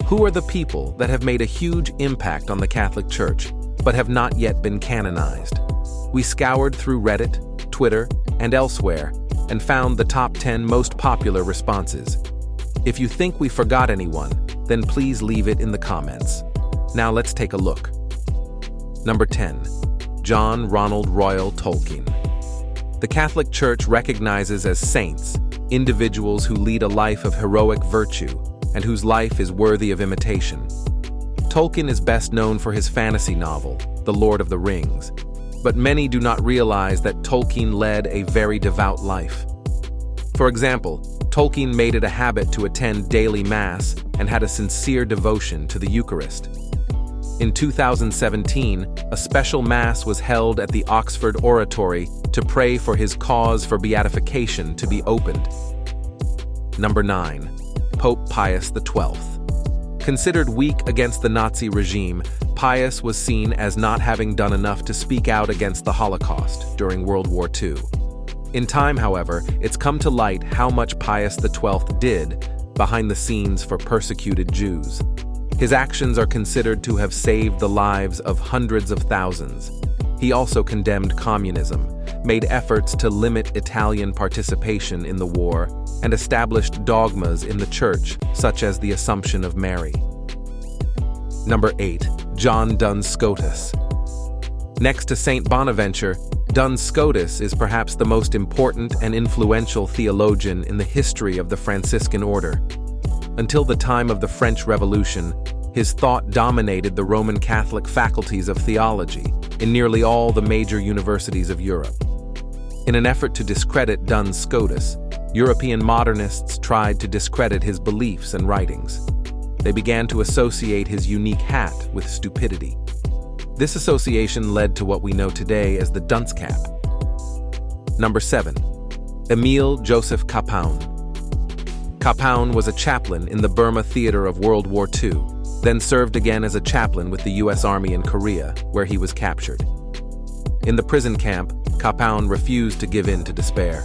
Who are the people that have made a huge impact on the Catholic Church, but have not yet been canonized? We scoured through Reddit, Twitter, and elsewhere, and found the top 10 most popular responses. If you think we forgot anyone, then please leave it in the comments. Now let's take a look. Number 10. John Ronald Royal Tolkien. The Catholic Church recognizes as saints individuals who lead a life of heroic virtue and whose life is worthy of imitation. Tolkien is best known for his fantasy novel, The Lord of the Rings, but many do not realize that Tolkien led a very devout life. For example, Tolkien made it a habit to attend daily Mass and had a sincere devotion to the Eucharist. In 2017, a special Mass was held at the Oxford Oratory to pray for his cause for beatification to be opened. Number 9. Pope Pius XII. Considered weak against the Nazi regime, Pius was seen as not having done enough to speak out against the Holocaust during World War II. In time, however, it's come to light how much Pius XII did behind the scenes for persecuted Jews. His actions are considered to have saved the lives of hundreds of thousands. He also condemned communism, made efforts to limit Italian participation in the war, and established dogmas in the Church, such as the Assumption of Mary. Number 8. John Duns Scotus. Next to Saint Bonaventure, Duns Scotus is perhaps the most important and influential theologian in the history of the Franciscan order. Until the time of the French Revolution, his thought dominated the Roman Catholic faculties of theology in nearly all the major universities of Europe. In an effort to discredit Duns Scotus, European modernists tried to discredit his beliefs and writings. They began to associate his unique hat with stupidity. This association led to what we know today as the dunce cap. Number 7. Emil Joseph Kapan. Kapan was a chaplain in the Burma theater of World War II, then served again as a chaplain with the U.S. Army in Korea, where he was captured. In the prison camp, Kapan refused to give in to despair.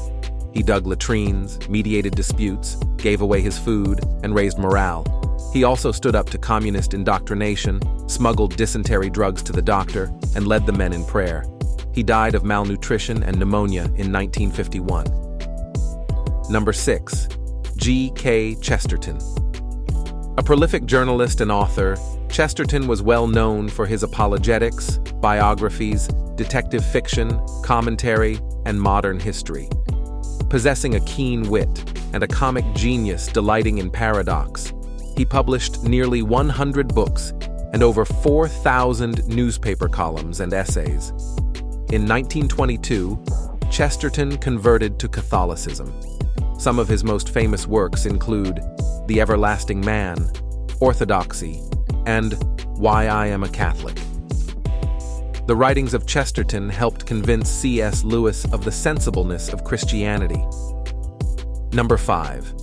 He dug latrines, mediated disputes, gave away his food, and raised morale. He also stood up to communist indoctrination, smuggled dysentery drugs to the doctor, and led the men in prayer. He died of malnutrition and pneumonia in 1951. Number 6. G.K. Chesterton. A prolific journalist and author, Chesterton was well known for his apologetics, biographies, detective fiction, commentary, and modern history. Possessing a keen wit and a comic genius delighting in paradox, he published nearly 100 books and over 4,000 newspaper columns and essays. In 1922, Chesterton converted to Catholicism. Some of his most famous works include The Everlasting Man, Orthodoxy, and Why I Am a Catholic. The writings of Chesterton helped convince C.S. Lewis of the sensibleness of Christianity. Number 5.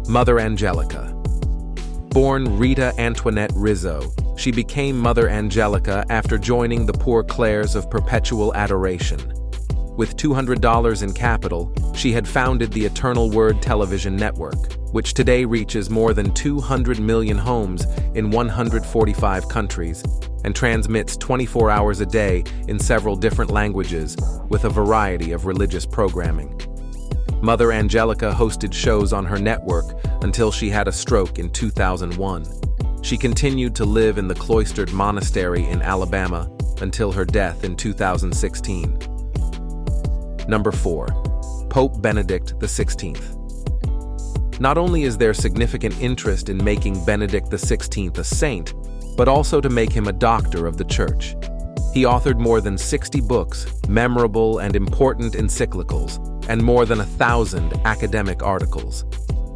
Mother Angelica. Born Rita Antoinette Rizzo, she became Mother Angelica after joining the Poor Clares of Perpetual Adoration. With $200 in capital, she had founded the Eternal Word television network, which today reaches more than 200 million homes in 145 countries and transmits 24 hours a day in several different languages with a variety of religious programming. Mother Angelica hosted shows on her network until she had a stroke in 2001. She continued to live in the cloistered monastery in Alabama until her death in 2016. Number 4. Pope Benedict XVI. Not only is there significant interest in making Benedict XVI a saint, but also to make him a doctor of the Church. He authored more than 60 books, memorable and important encyclicals, and more than 1,000 academic articles.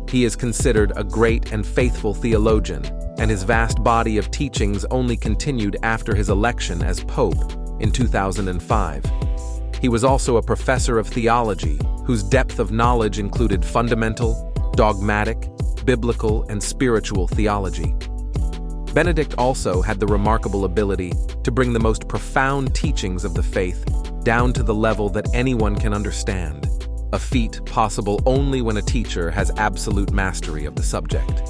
He is considered a great and faithful theologian, and his vast body of teachings only continued after his election as Pope in 2005. He was also a professor of theology, whose depth of knowledge included fundamental, dogmatic, biblical, and spiritual theology. Benedict also had the remarkable ability to bring the most profound teachings of the faith down to the level that anyone can understand, a feat possible only when a teacher has absolute mastery of the subject.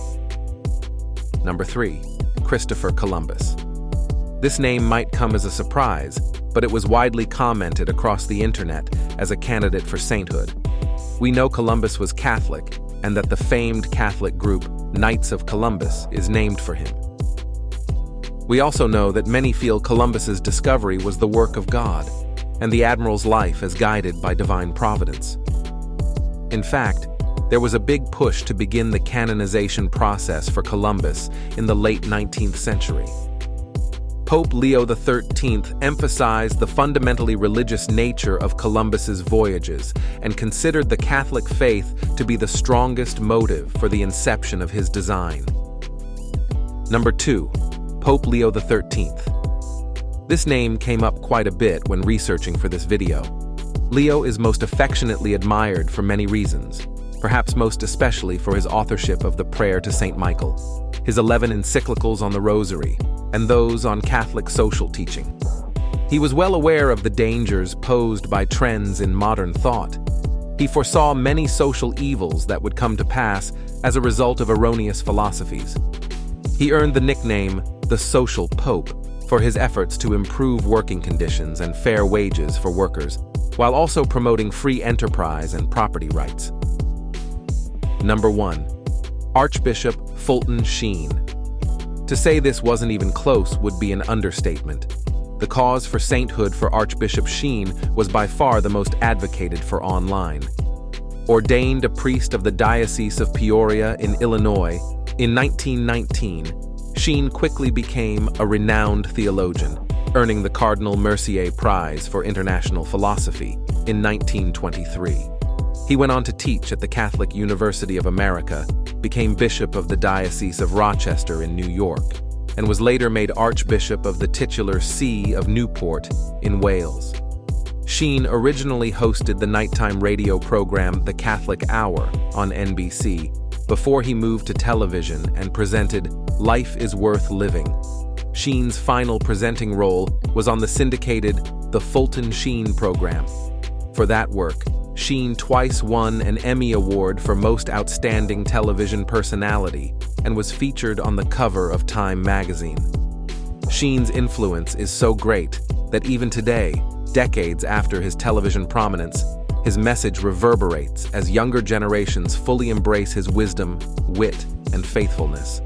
Number 3. Christopher Columbus. This name might come as a surprise, but it was widely commented across the internet as a candidate for sainthood. We know Columbus was Catholic, and that the famed Catholic group Knights of Columbus is named for him. We also know that many feel Columbus's discovery was the work of God, and the admiral's life as guided by divine providence. In fact, there was a big push to begin the canonization process for Columbus in the late 19th century. Pope Leo XIII emphasized the fundamentally religious nature of Columbus's voyages and considered the Catholic faith to be the strongest motive for the inception of his design. Number 2. Pope Leo XIII. This name came up quite a bit when researching for this video. Leo is most affectionately admired for many reasons, perhaps most especially for his authorship of the Prayer to Saint Michael, his 11 encyclicals on the Rosary, and those on Catholic social teaching. He was well aware of the dangers posed by trends in modern thought. He foresaw many social evils that would come to pass as a result of erroneous philosophies. He earned the nickname the Social Pope for his efforts to improve working conditions and fair wages for workers, while also promoting free enterprise and property rights. Number 1. Archbishop Fulton Sheen. To say this wasn't even close would be an understatement. The cause for sainthood for Archbishop Sheen was by far the most advocated for online. Ordained a priest of the Diocese of Peoria in Illinois, in 1919, Sheen quickly became a renowned theologian, earning the Cardinal Mercier Prize for International Philosophy in 1923. He went on to teach at the Catholic University of America, became Bishop of the Diocese of Rochester in New York, and was later made Archbishop of the titular See of Newport in Wales. Sheen originally hosted the nighttime radio program The Catholic Hour on NBC before he moved to television and presented Life is Worth Living. Sheen's final presenting role was on the syndicated The Fulton Sheen program. For that work, Sheen twice won an Emmy Award for Most Outstanding Television Personality and was featured on the cover of Time magazine. Sheen's influence is so great that even today, decades after his television prominence, his message reverberates as younger generations fully embrace his wisdom, wit, and faithfulness.